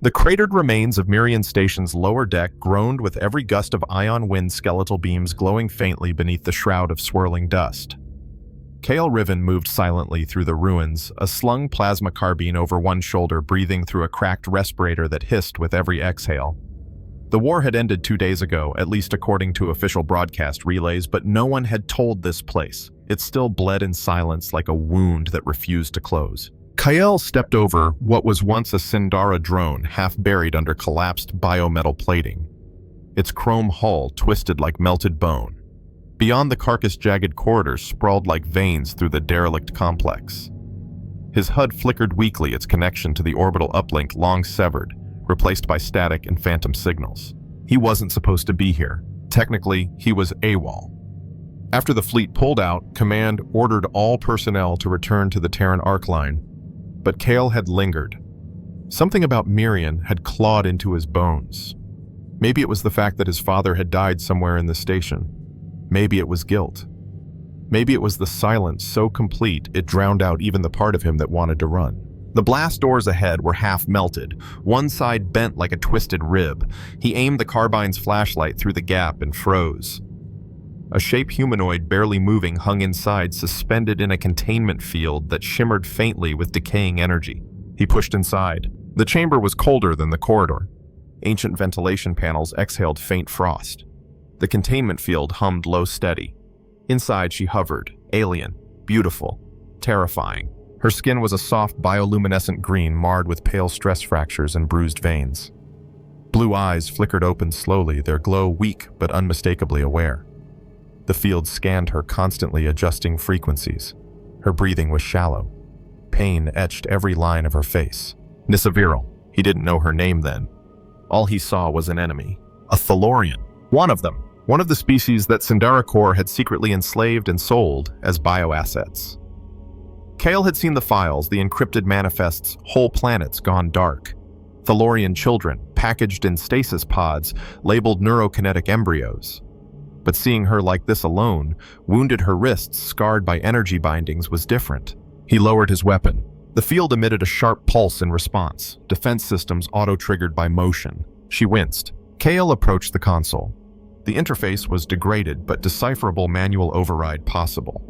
The cratered remains of Mirian Station's lower deck groaned with every gust of ion wind, skeletal beams glowing faintly beneath the shroud of swirling dust. Kael Riven moved silently through the ruins, a slung plasma carbine over one shoulder, breathing through a cracked respirator that hissed with every exhale. The war had ended 2 days ago, at least according to official broadcast relays, but no one had told this place. It still bled in silence like a wound that refused to close. Kael stepped over what was once a Sindara drone, half buried under collapsed biometal plating. Its chrome hull twisted like melted bone. Beyond the carcass, jagged corridors sprawled like veins through the derelict complex. His HUD flickered weakly, its connection to the orbital uplink long severed, replaced by static and phantom signals. He wasn't supposed to be here. Technically, he was AWOL. After the fleet pulled out, Command ordered all personnel to return to the Terran Arc Line. But Kael had lingered. Something about Mirian had clawed into his bones. Maybe it was the fact that his father had died somewhere in the station. Maybe it was guilt. Maybe it was the silence so complete it drowned out even the part of him that wanted to run. The blast doors ahead were half melted, one side bent like a twisted rib. He aimed the carbine's flashlight through the gap and froze. A shape humanoid barely moving hung inside, suspended in a containment field that shimmered faintly with decaying energy. He pushed inside. The chamber was colder than the corridor. Ancient ventilation panels exhaled faint frost. The containment field hummed low steady. Inside she hovered, alien, beautiful, terrifying. Her skin was a soft bioluminescent green marred with pale stress fractures and bruised veins. Blue eyes flickered open slowly, their glow weak but unmistakably aware. The field scanned her, constantly adjusting frequencies. Her breathing was shallow. Pain etched every line of her face. Nyssa. He didn't know her name then. All he saw was an enemy. A Thalorian. One of them. One of the species that Sindara Corps had secretly enslaved and sold as bioassets. Kael had seen the files, the encrypted manifests, whole planets gone dark. Thalorian children, packaged in stasis pods, labeled neurokinetic embryos. But seeing her like this alone, wounded her wrists scarred by energy bindings, was different. He lowered his weapon. The field emitted a sharp pulse in response, defense systems auto-triggered by motion. She winced. Kael approached the console. The interface was degraded, but decipherable manual override possible.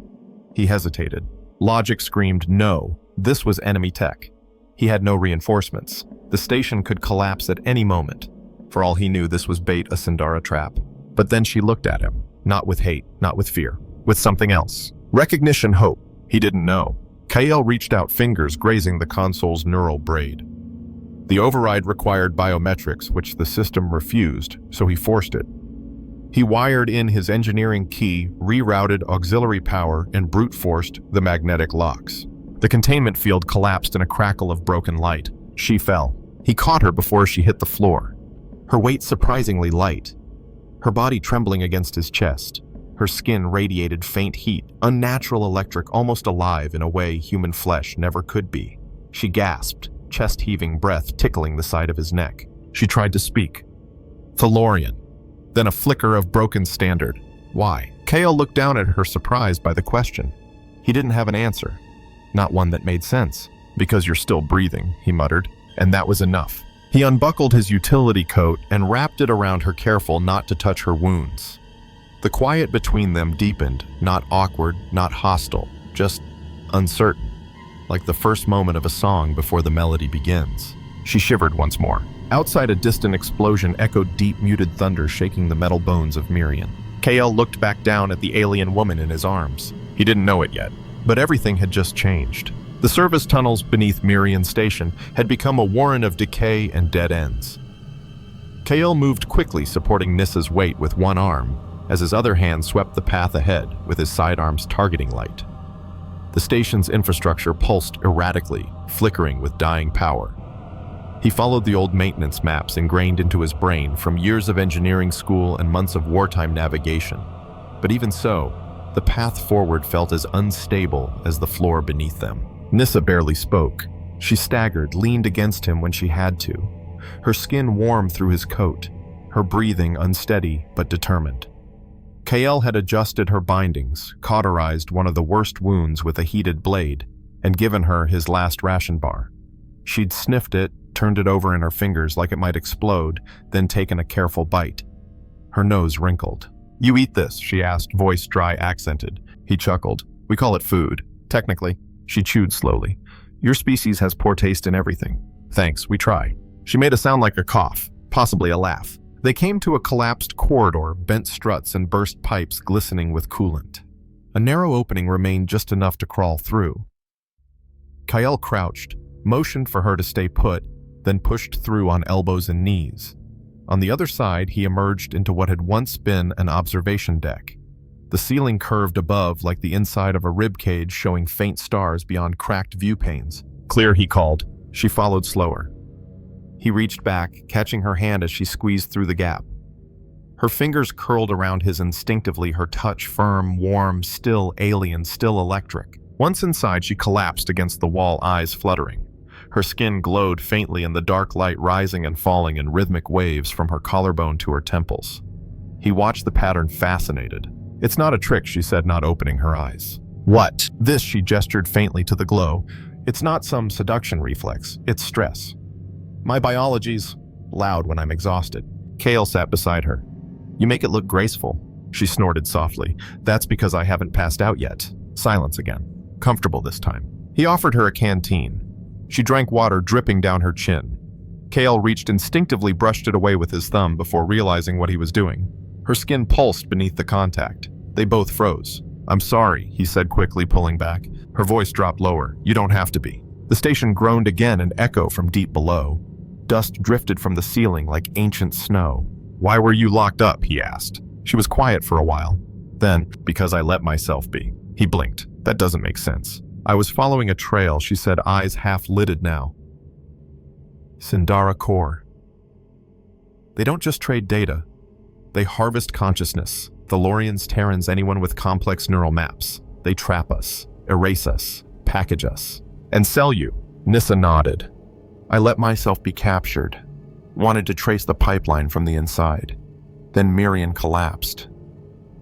He hesitated. Logic screamed no. This was enemy tech. He had no reinforcements. The station could collapse at any moment. For all he knew, this was bait, a Sindara trap. But then she looked at him, not with hate, not with fear, with something else. Recognition, hope. He didn't know. Kael reached out, fingers grazing the console's neural braid. The override required biometrics, which the system refused, so he forced it. He wired in his engineering key, rerouted auxiliary power, and brute-forced the magnetic locks. The containment field collapsed in a crackle of broken light. She fell. He caught her before she hit the floor. Her weight surprisingly light. Her body trembling against his chest. Her skin radiated faint heat, unnatural electric, almost alive in a way human flesh never could be. She gasped, chest-heaving breath tickling the side of his neck. She tried to speak. Thalorian. Then a flicker of broken standard. Why? Kael looked down at her, surprised by the question. He didn't have an answer. Not one that made sense. Because you're still breathing, he muttered, and that was enough. He unbuckled his utility coat and wrapped it around her, careful not to touch her wounds. The quiet between them deepened, not awkward, not hostile, just uncertain, like the first moment of a song before the melody begins. She shivered once more. Outside, a distant explosion echoed deep, muted thunder, shaking the metal bones of Mirian. Kael looked back down at the alien woman in his arms. He didn't know it yet, but everything had just changed. The service tunnels beneath Mirian Station had become a warren of decay and dead ends. Kael moved quickly, supporting Nyssa's weight with one arm, as his other hand swept the path ahead with his sidearm's targeting light. The station's infrastructure pulsed erratically, flickering with dying power. He followed the old maintenance maps ingrained into his brain from years of engineering school and months of wartime navigation. But even so, the path forward felt as unstable as the floor beneath them. Nyssa barely spoke. She staggered, leaned against him when she had to. Her skin warm through his coat, her breathing unsteady but determined. Kael had adjusted her bindings, cauterized one of the worst wounds with a heated blade, and given her his last ration bar. She'd sniffed it, turned it over in her fingers like it might explode, then taken a careful bite. Her nose wrinkled. "You eat this?" she asked, voice dry accented. He chuckled. "We call it food. Technically." She chewed slowly. "Your species has poor taste in everything." "Thanks, we try." She made a sound like a cough, possibly a laugh. They came to a collapsed corridor, bent struts and burst pipes glistening with coolant. A narrow opening remained just enough to crawl through. Kael crouched, motioned for her to stay put, then pushed through on elbows and knees. On the other side, he emerged into what had once been an observation deck. The ceiling curved above like the inside of a rib cage, showing faint stars beyond cracked view panes. "Clear," he called. She followed slower. He reached back, catching her hand as she squeezed through the gap. Her fingers curled around his instinctively, her touch firm, warm, still alien, still electric. Once inside, she collapsed against the wall, eyes fluttering. Her skin glowed faintly in the dark light, rising and falling in rhythmic waves from her collarbone to her temples. He watched the pattern, fascinated. "It's not a trick," she said, not opening her eyes. "What?" "This," she gestured faintly to the glow. "It's not some seduction reflex, it's stress. My biology's loud when I'm exhausted." Kael sat beside her. "You make it look graceful," she snorted softly. "That's because I haven't passed out yet." Silence again. Comfortable this time. He offered her a canteen. She drank water dripping down her chin. Kael reached, instinctively brushed it away with his thumb before realizing what he was doing. Her skin pulsed beneath the contact. They both froze. "I'm sorry," he said quickly, pulling back. Her voice dropped lower. "You don't have to be." The station groaned again, an echo from deep below. Dust drifted from the ceiling like ancient snow. "Why were you locked up?" he asked. She was quiet for a while. Then, "Because I let myself be." He blinked. "That doesn't make sense." "I was following a trail," she said, eyes half-lidded now. Sindara Core. They don't just trade data. They harvest consciousness. Thalorians, Terrans, anyone with complex neural maps. They trap us, erase us, package us, and sell you. Nyssa nodded. "I let myself be captured. Wanted to trace the pipeline from the inside. Then Mirian collapsed.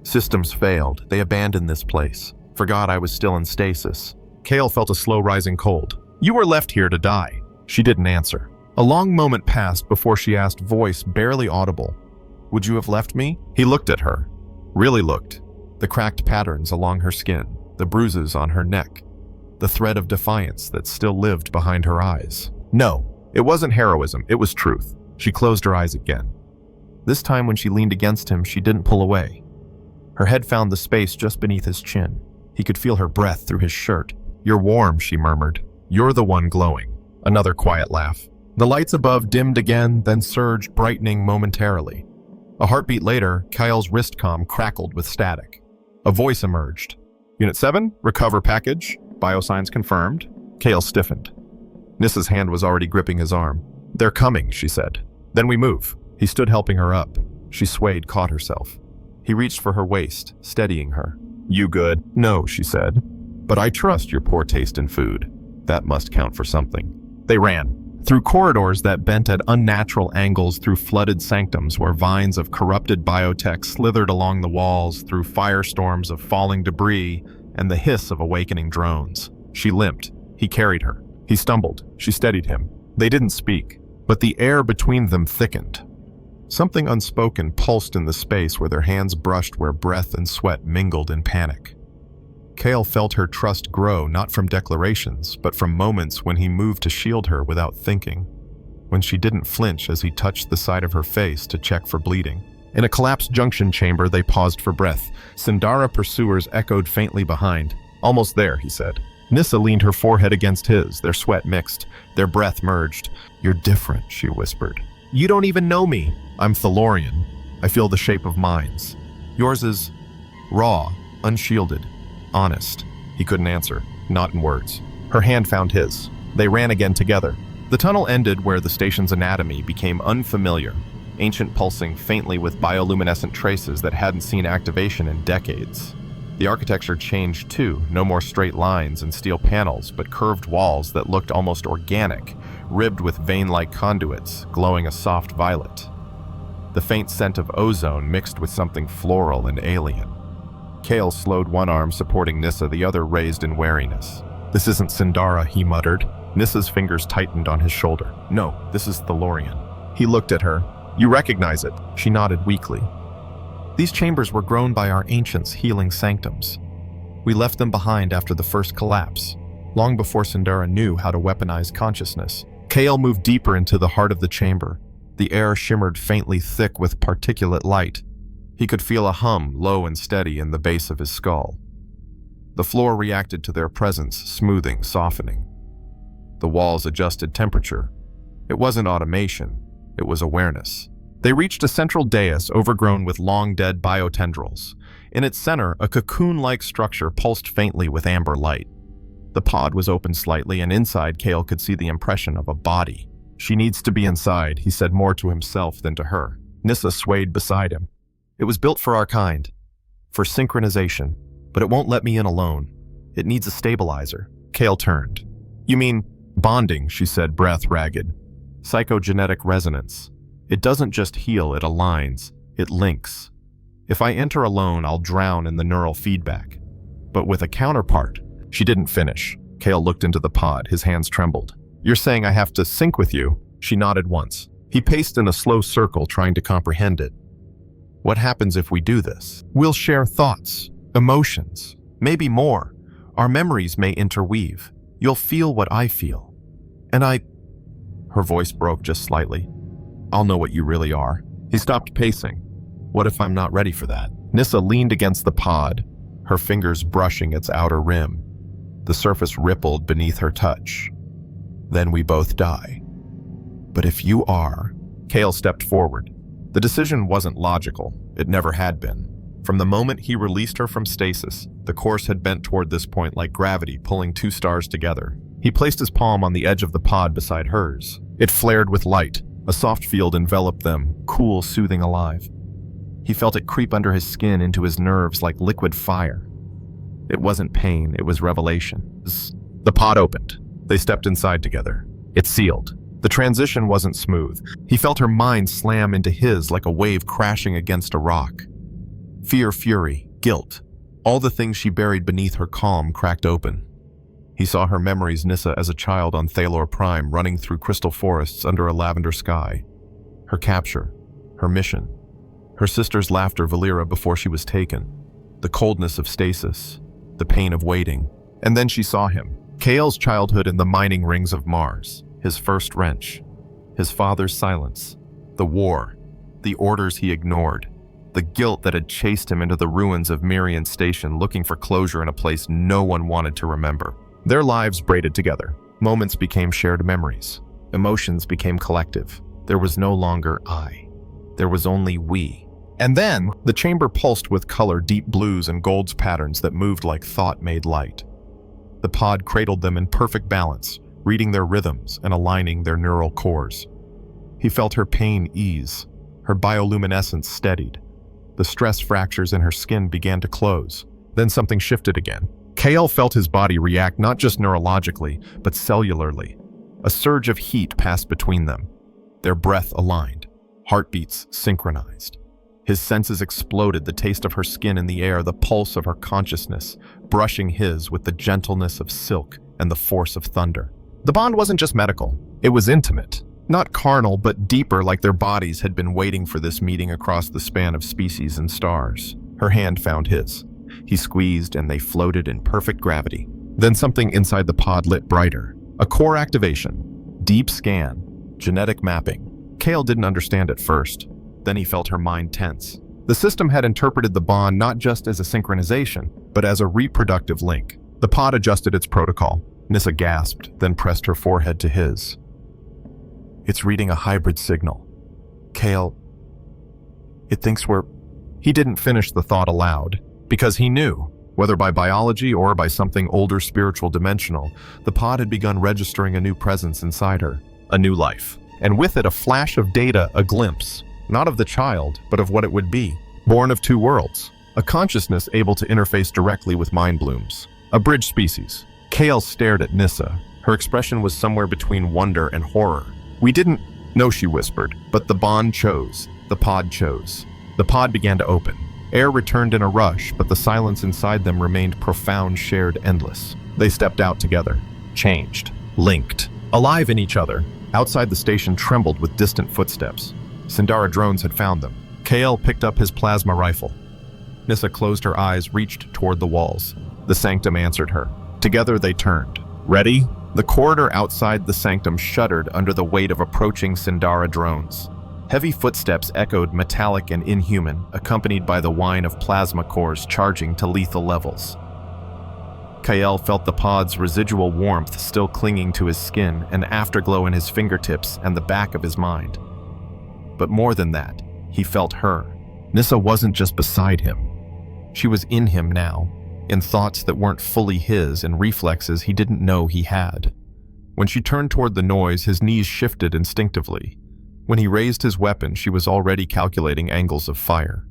Systems failed. They abandoned this place. Forgot I was still in stasis." Kael felt a slow rising cold. "You were left here to die." She didn't answer. A long moment passed before she asked, voice barely audible, "Would you have left me?" He looked at her. Really looked. The cracked patterns along her skin, the bruises on her neck, the thread of defiance that still lived behind her eyes. No, it wasn't heroism, it was truth. She closed her eyes again. This time when she leaned against him, she didn't pull away. Her head found the space just beneath his chin. He could feel her breath through his shirt. "You're warm," she murmured. "You're the one glowing." Another quiet laugh. The lights above dimmed again, then surged, brightening momentarily. A heartbeat later, Kael's wristcom crackled with static. A voice emerged. "Unit 7, recover package. Biosigns confirmed." Kael stiffened. Nyssa's hand was already gripping his arm. "They're coming," she said. "Then we move." He stood helping her up. She swayed, caught herself. He reached for her waist, steadying her. "You good?" "No," she said. "But I trust your poor taste in food. That must count for something." They ran. Through corridors that bent at unnatural angles, through flooded sanctums where vines of corrupted biotech slithered along the walls, through firestorms of falling debris and the hiss of awakening drones. She limped. He carried her. He stumbled. She steadied him. They didn't speak, but the air between them thickened. Something unspoken pulsed in the space where their hands brushed, where breath and sweat mingled in panic. Kael felt her trust grow, not from declarations, but from moments when he moved to shield her without thinking, when she didn't flinch as he touched the side of her face to check for bleeding. In a collapsed junction chamber, they paused for breath. Sindara pursuers echoed faintly behind. "Almost there," he said. Nyssa leaned her forehead against his, their sweat mixed, their breath merged. "You're different," she whispered. "You don't even know me." "I'm Thalorian. I feel the shape of minds. Yours is raw, unshielded. Honest." He couldn't answer, not in words. Her hand found his. They ran again together. The tunnel ended where the station's anatomy became unfamiliar, ancient, pulsing faintly with bioluminescent traces that hadn't seen activation in decades. The architecture changed too, no more straight lines and steel panels, but curved walls that looked almost organic, ribbed with vein-like conduits, glowing a soft violet. The faint scent of ozone mixed with something floral and alien. Kael slowed, one arm supporting Nyssa, the other raised in wariness. "This isn't Sindara," he muttered. Nyssa's fingers tightened on his shoulder. No, this is Thalorian. He looked at her. You recognize it? She nodded weakly. These chambers were grown by our ancients' healing sanctums. We left them behind after the first collapse, long before Sindara knew how to weaponize consciousness. Kael moved deeper into the heart of the chamber. The air shimmered faintly thick with particulate light. He could feel a hum, low and steady, in the base of his skull. The floor reacted to their presence, smoothing, softening. The walls adjusted temperature. It wasn't automation, it was awareness. They reached a central dais overgrown with long-dead biotendrils. In its center, a cocoon-like structure pulsed faintly with amber light. The pod was open slightly, and inside Kael could see the impression of a body. She needs to be inside, he said more to himself than to her. Nyssa swayed beside him. It was built for our kind, for synchronization, but it won't let me in alone. It needs a stabilizer. Kael turned. You mean bonding, she said, breath ragged. Psychogenetic resonance. It doesn't just heal, it aligns, it links. If I enter alone, I'll drown in the neural feedback. But with a counterpart, she didn't finish. Kael looked into the pod, his hands trembled. You're saying I have to sync with you? She nodded once. He paced in a slow circle, trying to comprehend it. What happens if we do this? We'll share thoughts, emotions, maybe more. Our memories may interweave. You'll feel what I feel. And Her voice broke just slightly. I'll know what you really are. He stopped pacing. What if I'm not ready for that? Nyssa leaned against the pod, her fingers brushing its outer rim. The surface rippled beneath her touch. Then we both die. But if you are... Kael stepped forward. The decision wasn't logical. It never had been. From the moment he released her from stasis, the course had bent toward this point like gravity pulling two stars together. He placed his palm on the edge of the pod beside hers. It flared with light. A soft field enveloped them, cool, soothing, alive. He felt it creep under his skin into his nerves like liquid fire. It wasn't pain, it was revelation. The pod opened. They stepped inside together. It sealed. The transition wasn't smooth. He felt her mind slam into his like a wave crashing against a rock. Fear, fury, guilt. All the things she buried beneath her calm cracked open. He saw her memories Nyssa as a child on Thalor Prime running through crystal forests under a lavender sky. Her capture, her mission, her sister's laughter Valera before she was taken, the coldness of stasis, the pain of waiting. And then she saw him, Kael's childhood in the mining rings of Mars, his first wrench, his father's silence, the war, the orders he ignored, the guilt that had chased him into the ruins of Mirian Station looking for closure in a place no one wanted to remember. Their lives braided together. Moments became shared memories. Emotions became collective. There was no longer I. There was only we. And then, the chamber pulsed with color, deep blues and golds patterns that moved like thought made light. The pod cradled them in perfect balance, reading their rhythms and aligning their neural cores. He felt her pain ease. Her bioluminescence steadied. The stress fractures in her skin began to close. Then something shifted again. Kael felt his body react not just neurologically, but cellularly. A surge of heat passed between them. Their breath aligned, heartbeats synchronized. His senses exploded, the taste of her skin in the air, the pulse of her consciousness, brushing his with the gentleness of silk and the force of thunder. The bond wasn't just medical, it was intimate. Not carnal, but deeper, like their bodies had been waiting for this meeting across the span of species and stars. Her hand found his. He squeezed and they floated in perfect gravity. Then something inside the pod lit brighter. A core activation. Deep scan. Genetic mapping. Kael didn't understand at first. Then he felt her mind tense. The system had interpreted the bond not just as a synchronization, but as a reproductive link. The pod adjusted its protocol. Nyssa gasped, then pressed her forehead to his. It's reading a hybrid signal. Kael, it thinks we're... He didn't finish the thought aloud. Because he knew, whether by biology or by something older spiritual dimensional, the pod had begun registering a new presence inside her, a new life. And with it a flash of data, a glimpse, not of the child, but of what it would be. Born of two worlds, a consciousness able to interface directly with mind blooms. A bridge species. Kael stared at Nyssa. Her expression was somewhere between wonder and horror. We didn't know, she whispered, but the bond chose. The pod chose. The pod began to open. Air returned in a rush, but the silence inside them remained profound, shared, endless. They stepped out together, changed, linked. alive in each other. Outside the station trembled with distant footsteps. Sindara drones had found them. Kael picked up his plasma rifle. Nyssa closed her eyes, reached toward the walls. The sanctum answered her. Together they turned. Ready? The corridor outside the sanctum shuddered under the weight of approaching Sindara drones. Heavy footsteps echoed metallic and inhuman, accompanied by the whine of plasma cores charging to lethal levels. Kael felt the pod's residual warmth still clinging to his skin, an afterglow in his fingertips and the back of his mind. But more than that, he felt her. Nyssa wasn't just beside him. She was in him now, in thoughts that weren't fully his and reflexes he didn't know he had. When she turned toward the noise, his knees shifted instinctively. When he raised his weapon, she was already calculating angles of fire.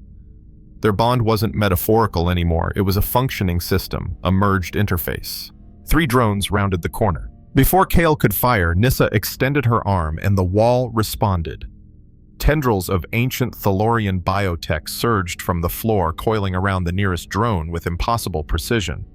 Their bond wasn't metaphorical anymore, it was a functioning system, a merged interface. 3 drones rounded the corner. Before Kael could fire, Nyssa extended her arm and the wall responded. Tendrils of ancient Thalorian biotech surged from the floor, coiling around the nearest drone with impossible precision.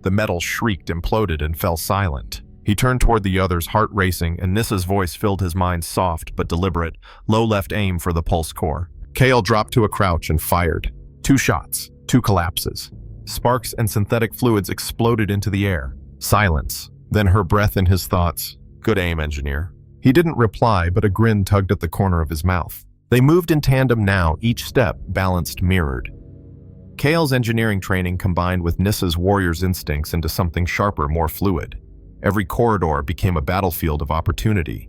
The metal shrieked, imploded, and fell silent. He turned toward the others, heart racing, and Nyssa's voice filled his mind, soft but deliberate, low left aim for the pulse core. Kael dropped to a crouch and fired. 2 shots, 2 collapses. Sparks and synthetic fluids exploded into the air. Silence. Then her breath in his thoughts. Good aim, engineer. He didn't reply, but a grin tugged at the corner of his mouth. They moved in tandem now, each step balanced, mirrored. Kael's engineering training combined with Nyssa's warrior's instincts into something sharper, more fluid. Every corridor became a battlefield of opportunity.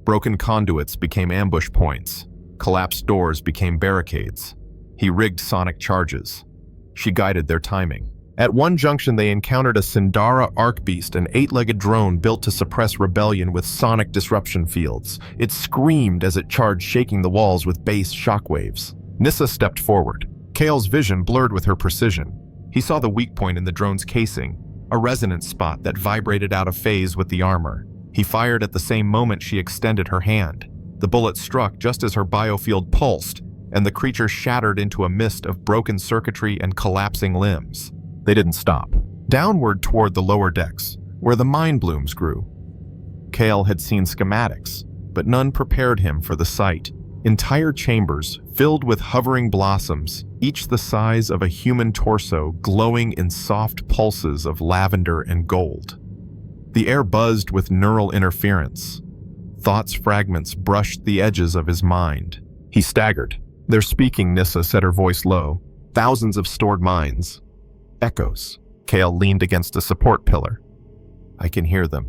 Broken conduits became ambush points. Collapsed doors became barricades. He rigged sonic charges. She guided their timing. At one junction, they encountered a Sindara Arcbeast, an 8-legged drone built to suppress rebellion with sonic disruption fields. It screamed as it charged, shaking the walls with bass shockwaves. Nyssa stepped forward. Kael's vision blurred with her precision. He saw the weak point in the drone's casing, a resonance spot that vibrated out of phase with the armor. He fired at the same moment she extended her hand. The bullet struck just as her biofield pulsed, and the creature shattered into a mist of broken circuitry and collapsing limbs. They didn't stop. Downward toward the lower decks, where the mine blooms grew. Kael had seen schematics, but none prepared him for the sight. Entire chambers filled with hovering blossoms, each the size of a human torso, glowing in soft pulses of lavender and gold. The air buzzed with neural interference. Thoughts fragments brushed the edges of his mind. He staggered. "They're speaking," Nyssa said, her voice low. "Thousands of stored minds. Echoes." Kael leaned against a support pillar. "I can hear them.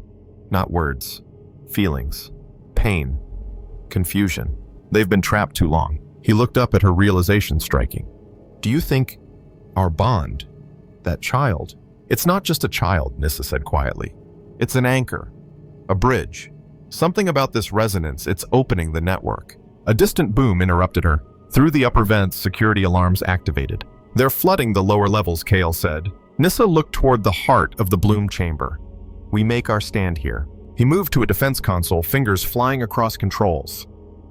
Not words. Feelings. Pain. Confusion. They've been trapped too long." He looked up at her, realization striking. "Do you think our bond, that child?" "It's not just a child," Nyssa said quietly. "It's an anchor. A bridge. Something about this resonance, it's opening the network." A distant boom interrupted her. Through the upper vents, security alarms activated. "They're flooding the lower levels," Kael said. Nyssa looked toward the heart of the bloom chamber. "We make our stand here." He moved to a defense console, fingers flying across controls.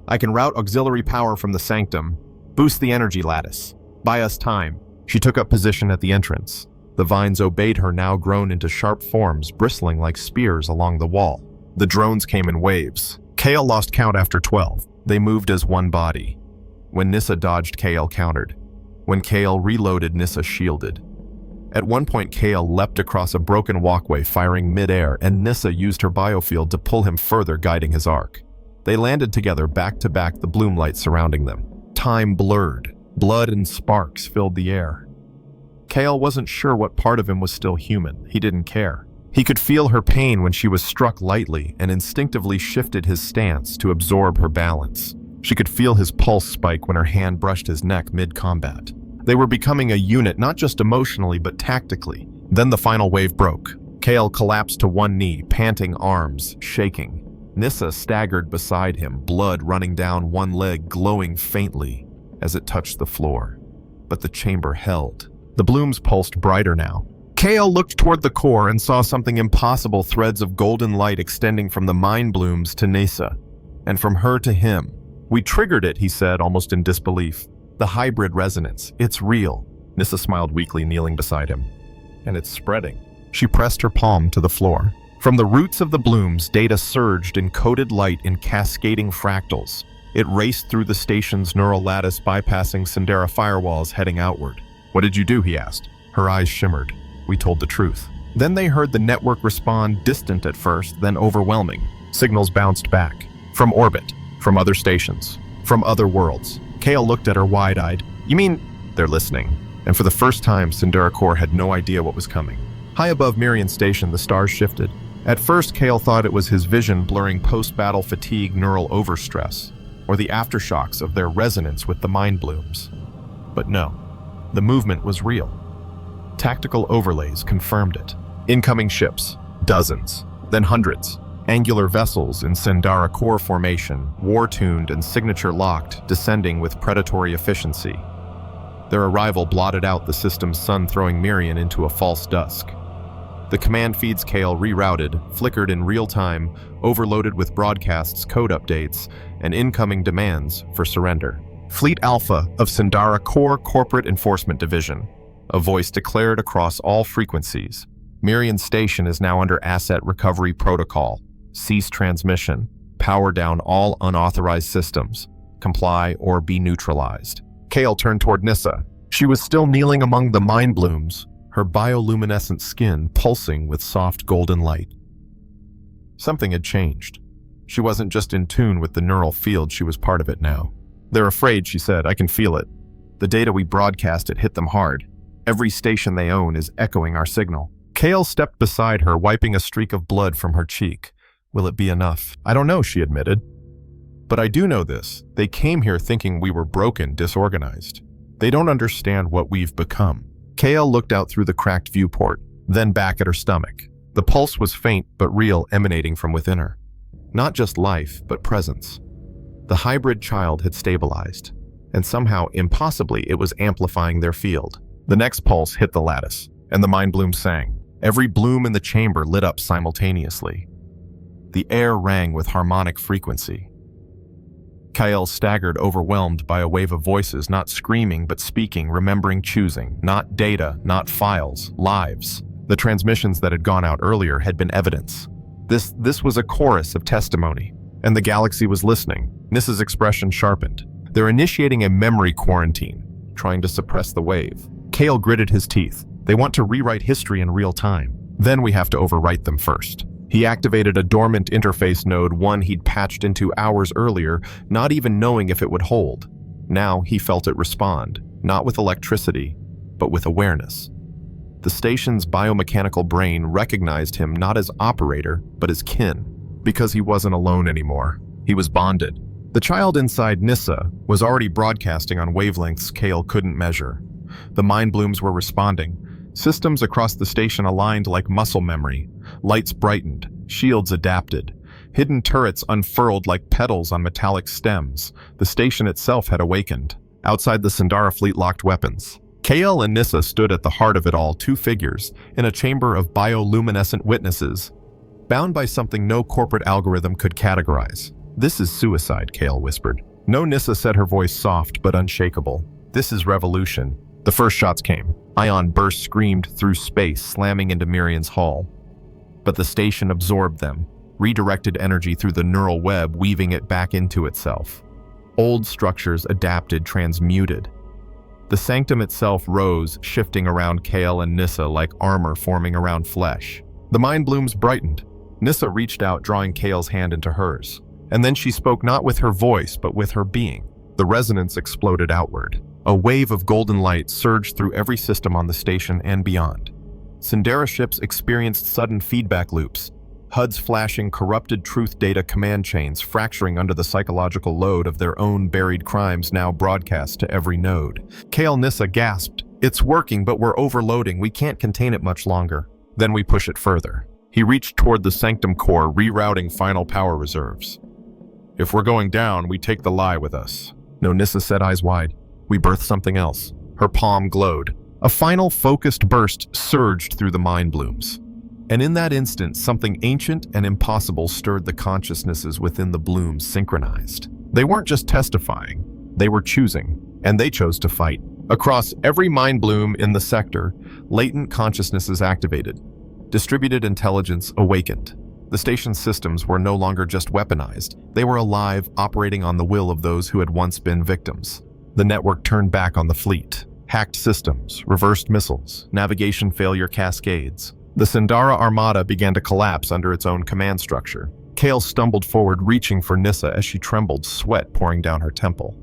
"I can route auxiliary power from the sanctum, boost the energy lattice. Buy us time." She took up position at the entrance. The vines obeyed her, now grown into sharp forms, bristling like spears along the wall. The drones came in waves. Kael lost count after 12. They moved as one body. When Nyssa dodged, Kael countered. When Kael reloaded, Nyssa shielded. At one point, Kael leapt across a broken walkway, firing mid-air, and Nyssa used her biofield to pull him further, guiding his arc. They landed together, back to back, the bloom light surrounding them. Time blurred. Blood and sparks filled the air. Kael wasn't sure what part of him was still human. He didn't care. He could feel her pain when she was struck lightly and instinctively shifted his stance to absorb her balance. She could feel his pulse spike when her hand brushed his neck mid-combat. They were becoming a unit, not just emotionally, but tactically. Then the final wave broke. Kael collapsed to one knee, panting, arms shaking. Nyssa staggered beside him, blood running down one leg, glowing faintly as it touched the floor. But the chamber held. The blooms pulsed brighter now. Kael looked toward the core and saw something impossible, threads of golden light extending from the mine blooms to Nyssa, and from her to him. "We triggered it," he said, almost in disbelief. "The hybrid resonance. It's real." Nyssa smiled weakly, kneeling beside him. "And it's spreading." She pressed her palm to the floor. From the roots of the blooms, data surged in coded light in cascading fractals. It raced through the station's neural lattice, bypassing Sindera firewalls, heading outward. "What did you do?" he asked. Her eyes shimmered. "We told the truth." Then they heard the network respond, distant at first, then overwhelming. Signals bounced back. From orbit, from other stations, from other worlds. Kael looked at her wide-eyed. "You mean they're listening?" And for the first time, Sindera Core had no idea what was coming. High above Mirian Station, the stars shifted. At first, Kael thought it was his vision blurring post-battle fatigue, neural overstress, or the aftershocks of their resonance with the mind blooms. But no, the movement was real. Tactical overlays confirmed it. Incoming ships, dozens, then hundreds. Angular vessels in Sindera Core formation, war-tuned and signature-locked, descending with predatory efficiency. Their arrival blotted out the system's sun, throwing Mirian into a false dusk. The command feeds Kael rerouted, flickered in real time, overloaded with broadcasts, code updates, and incoming demands for surrender. Fleet Alpha of Sindera Core Corporate Enforcement Division. A voice declared across all frequencies. Mirian Station is now under Asset Recovery Protocol. Cease transmission. Power down all unauthorized systems. Comply or be neutralized. Kael turned toward Nyssa. She was still kneeling among the mind blooms, her bioluminescent skin pulsing with soft golden light. Something had changed. She wasn't just in tune with the neural field, she was part of it now. "They're afraid," she said. "I can feel it. The data we broadcasted hit them hard. Every station they own is echoing our signal." Kael stepped beside her, wiping a streak of blood from her cheek. "Will it be enough?" "I don't know," she admitted. "But I do know this. They came here thinking we were broken, disorganized. They don't understand what we've become." Kael looked out through the cracked viewport, then back at her stomach. The pulse was faint but real, emanating from within her. Not just life, but presence. The hybrid child had stabilized, and somehow, impossibly, it was amplifying their field. The next pulse hit the lattice, and the mind bloom sang. Every bloom in the chamber lit up simultaneously. The air rang with harmonic frequency. Kael staggered, overwhelmed by a wave of voices, not screaming but speaking, remembering, choosing. Not data, not files, lives. The transmissions that had gone out earlier had been evidence. This was a chorus of testimony, and the galaxy was listening. Nyssa's expression sharpened. "They're initiating a memory quarantine, trying to suppress the wave." Kael gritted his teeth. "They want to rewrite history in real time. Then we have to overwrite them first." He activated a dormant interface node, one he'd patched into hours earlier, not even knowing if it would hold. Now he felt it respond, not with electricity, but with awareness. The station's biomechanical brain recognized him not as operator, but as kin, because he wasn't alone anymore. He was bonded. The child inside Nyssa was already broadcasting on wavelengths Kael couldn't measure. The mind blooms were responding. Systems across the station aligned like muscle memory. Lights brightened, shields adapted. Hidden turrets unfurled like petals on metallic stems. The station itself had awakened. Outside the Sindera fleet locked weapons. Kael and Nyssa stood at the heart of it all, two figures, in a chamber of bioluminescent witnesses, bound by something no corporate algorithm could categorize. "This is suicide," Kael whispered. "No," Nyssa said, her voice soft but unshakable. "This is revolution." The first shots came. Ion bursts screamed through space, slamming into Mirian's hull. But the station absorbed them, redirected energy through the neural web, weaving it back into itself. Old structures adapted, transmuted. The sanctum itself rose, shifting around Kael and Nyssa like armor forming around flesh. The mind blooms brightened. Nyssa reached out, drawing Kael's hand into hers. And then she spoke, not with her voice, but with her being. The resonance exploded outward. A wave of golden light surged through every system on the station and beyond. Sindera ships experienced sudden feedback loops, HUDs flashing corrupted truth data command chains, fracturing under the psychological load of their own buried crimes now broadcast to every node. Kael Nyssa gasped, "It's working, but we're overloading. We can't contain it much longer." "Then we push it further." He reached toward the sanctum core, rerouting final power reserves. "If we're going down, we take the lie with us." "No," Nyssa said, eyes wide. "We birth something else." Her palm glowed. A final focused burst surged through the mind blooms. And in that instant, something ancient and impossible stirred the consciousnesses within the blooms, synchronized. They weren't just testifying, they were choosing, and they chose to fight. Across every mind bloom in the sector, latent consciousnesses activated. Distributed intelligence awakened. The station's systems were no longer just weaponized. They were alive, operating on the will of those who had once been victims. The network turned back on the fleet. Hacked systems, reversed missiles, navigation failure cascades. The Sindara Armada began to collapse under its own command structure. Kael stumbled forward, reaching for Nyssa as she trembled, sweat pouring down her temple.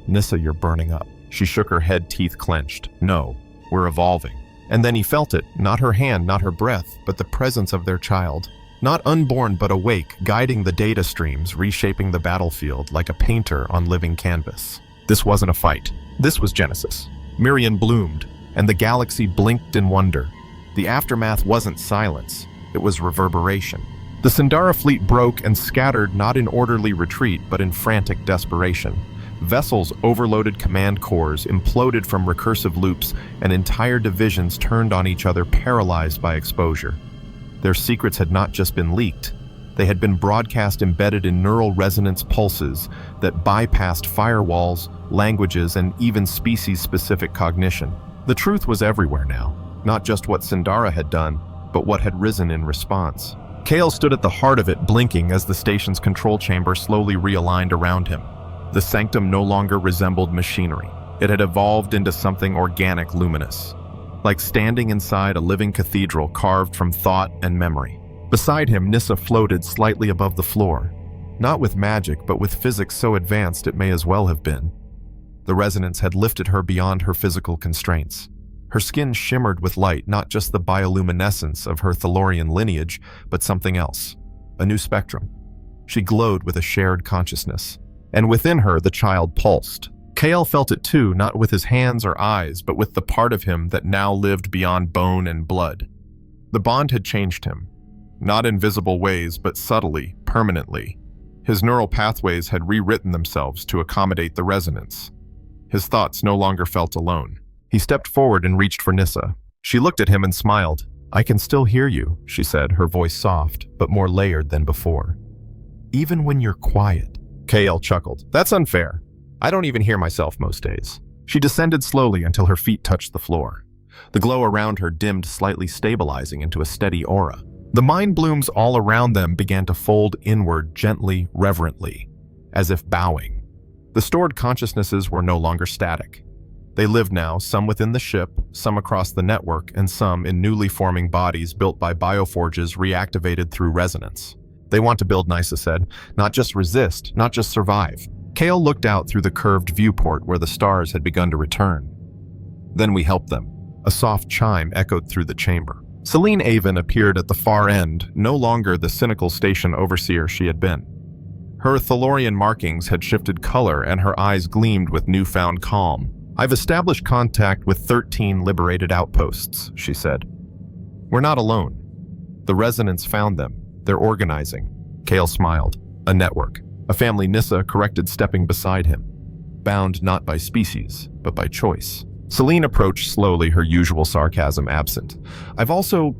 "Nyssa, you're burning up." She shook her head, teeth clenched. "No, we're evolving." And then he felt it, not her hand, not her breath, but the presence of their child. Not unborn but awake, guiding the data streams, reshaping the battlefield like a painter on living canvas. This wasn't a fight. This was Genesis. Mirian bloomed, and the galaxy blinked in wonder. The aftermath wasn't silence, it was reverberation. The Sindara fleet broke and scattered not in orderly retreat, but in frantic desperation. Vessels overloaded command cores, imploded from recursive loops, and entire divisions turned on each other, paralyzed by exposure. Their secrets had not just been leaked. They had been broadcast embedded in neural resonance pulses that bypassed firewalls, languages, and even species-specific cognition. The truth was everywhere now, not just what Sindara had done, but what had risen in response. Kael stood at the heart of it, blinking as the station's control chamber slowly realigned around him. The sanctum no longer resembled machinery. It had evolved into something organic, luminous, like standing inside a living cathedral carved from thought and memory. Beside him, Nyssa floated slightly above the floor, not with magic, but with physics so advanced it may as well have been. The resonance had lifted her beyond her physical constraints. Her skin shimmered with light, not just the bioluminescence of her Thalorian lineage, but something else, a new spectrum. She glowed with a shared consciousness. And within her, the child pulsed. Kael felt it too, not with his hands or eyes, but with the part of him that now lived beyond bone and blood. The bond had changed him, not in visible ways, but subtly, permanently. His neural pathways had rewritten themselves to accommodate the resonance. His thoughts no longer felt alone. He stepped forward and reached for Nyssa. She looked at him and smiled. "I can still hear you," she said, her voice soft, but more layered than before. "Even when you're quiet." Kael chuckled. "That's unfair. I don't even hear myself most days." She descended slowly until her feet touched the floor. The glow around her dimmed, slightly stabilizing into a steady aura. The mind blooms all around them began to fold inward gently, reverently, as if bowing. The stored consciousnesses were no longer static. They lived now, some within the ship, some across the network, and some in newly forming bodies built by bioforges reactivated through resonance. "They want to build," Nyssa said. "Not just resist, not just survive." Kael looked out through the curved viewport where the stars had begun to return. "Then we help them." A soft chime echoed through the chamber. Celine Avon appeared at the far end, no longer the cynical station overseer she had been. Her Thalorian markings had shifted color and her eyes gleamed with newfound calm. "I've established contact with 13 liberated outposts," she said. "We're not alone. The resonance found them. They're organizing." Kael smiled. "A network. A family," Nyssa corrected, stepping beside him. "Bound not by species, but by choice." Celine approached slowly, her usual sarcasm absent. "I've also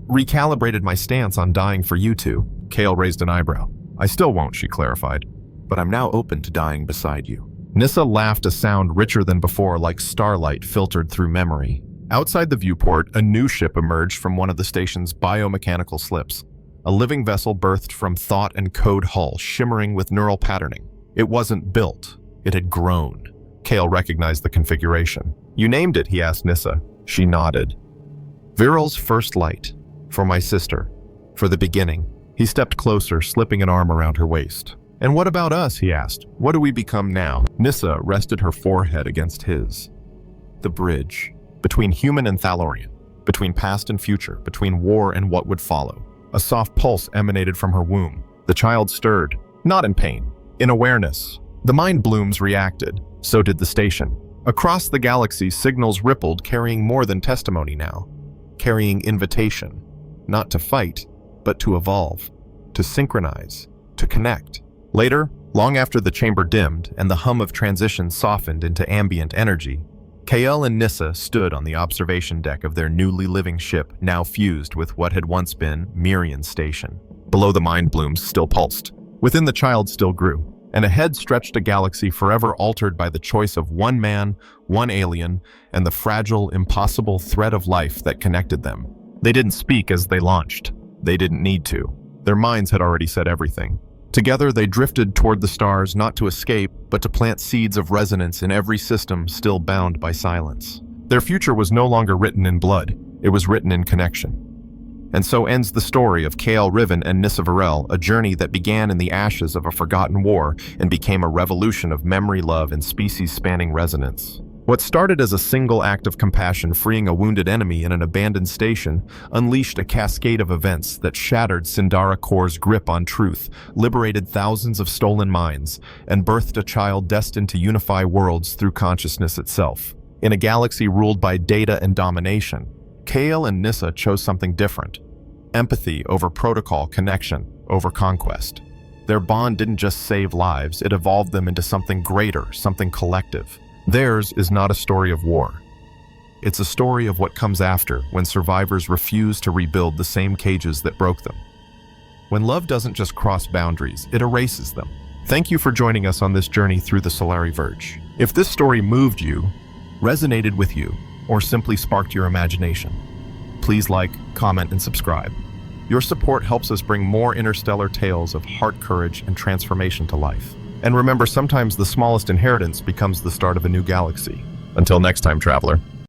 recalibrated my stance on dying for you two." Kael raised an eyebrow. "I still won't," she clarified. "But I'm now open to dying beside you." Nyssa laughed, a sound richer than before, like starlight filtered through memory. Outside the viewport, a new ship emerged from one of the station's biomechanical slips. A living vessel birthed from thought and code hull, shimmering with neural patterning. It wasn't built, it had grown. Kael recognized the configuration. "You named it?" he asked Nyssa. She nodded. "Viral's first light. For my sister. For the beginning." He stepped closer, slipping an arm around her waist. "And what about us?" he asked. "What do we become now?" Nyssa rested her forehead against his. "The bridge. Between human and Thalorian. Between past and future. Between war and what would follow." A soft pulse emanated from her womb. The child stirred, not in pain, in awareness. The mind blooms reacted. So did the station. Across the galaxy, signals rippled, carrying more than testimony now. Carrying invitation. Not to fight, but to evolve. To synchronize. To connect. Later, long after the chamber dimmed and the hum of transition softened into ambient energy, Kael and Nyssa stood on the observation deck of their newly living ship, now fused with what had once been Mirian's station. Below, the mind blooms still pulsed. Within, the child still grew, and ahead stretched a galaxy forever altered by the choice of one man, one alien, and the fragile, impossible thread of life that connected them. They didn't speak as they launched. They didn't need to. Their minds had already said everything. Together, they drifted toward the stars not to escape, but to plant seeds of resonance in every system still bound by silence. Their future was no longer written in blood. It was written in connection. And so ends the story of Kael Riven and Nyssa, a journey that began in the ashes of a forgotten war and became a revolution of memory, love, and species-spanning resonance. What started as a single act of compassion freeing a wounded enemy in an abandoned station unleashed a cascade of events that shattered Sindara Corps' grip on truth, liberated thousands of stolen minds, and birthed a child destined to unify worlds through consciousness itself. In a galaxy ruled by data and domination, Kael and Nyssa chose something different. Empathy over protocol, connection over conquest. Their bond didn't just save lives, it evolved them into something greater, something collective. Theirs is not a story of war. It's a story of what comes after when survivors refuse to rebuild the same cages that broke them. When love doesn't just cross boundaries, it erases them. Thank you for joining us on this journey through the Solari Verge. If this story moved you, resonated with you, or simply sparked your imagination, please like, comment, and subscribe. Your support helps us bring more interstellar tales of heart, courage, and transformation to life. And remember, sometimes the smallest inheritance becomes the start of a new galaxy. Until next time, traveler.